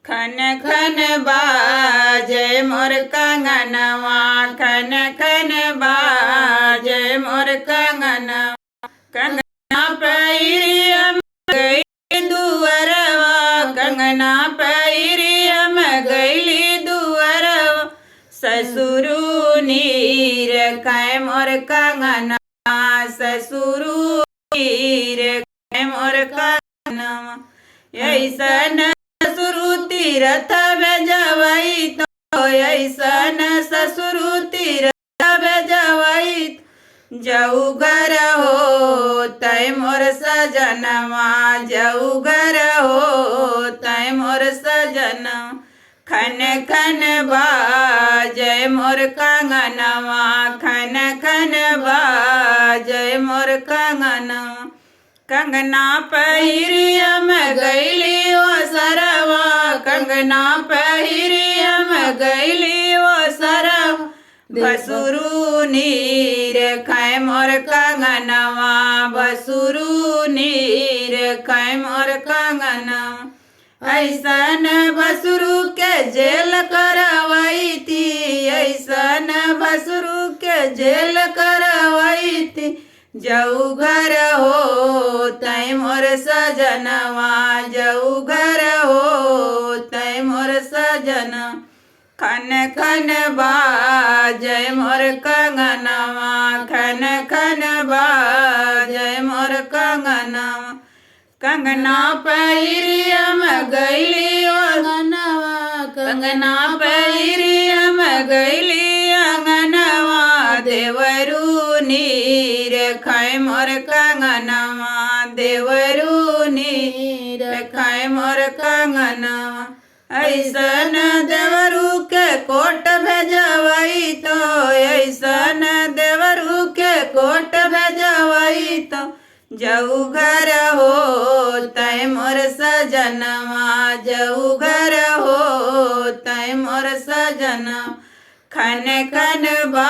खन खन बाजे मोर कंगनवा, खन खन बाजे मोर कंगनवा। कंगना पैरिया गई दुअरवा, कंगना पैरिया गईली दुअरवा। ससुरु नीर कै मोर कंगनवा, ससुरु नीर कै मोर कंगनवा। ऐसन ससुरु तीरथ भेजवई तो, ऐसन ससुरु तीरथ भेजवई। जऊ घर हो तय मोर सजनवा, जऊ घर हो तय मोर सजनवा। खन खन बाजय मोर कंगनवा, खन खन बाजय मोर कंगनवा। कंगना पहिरिया गईली ओ सरवा, कंगना पहिरिया गईली ओ सरवा। बसुरु नीर कै मोर कंगनवा, बसुरु नीर कै मोर कंगनवा। ऐसन बसुरु के जेल करवई थी, ऐसन बसुरु के जेल करवई थी। जऊ घर हो तय मोर सजनवा, जऊ घर हो तय मोर सजनवा। खन खन बाजय मोर कंगनवा, खन खन बाजय मोर कंगनवा। कंगना पहिरिया गईली अंगनवा, कंगना पहिरिया गईली अंगनवा। देवरु नीर कै मोर कंगनवा, देवरु नीर कै मोर कंगनवा। ऐसन देवरु के कोट भेजवई तो, ऐसन देवरु के कोट भेजवई तो। जऊ घर हो तय मोर सजनवा, जऊ घर हो तय मोर सजनवा। खन खन बा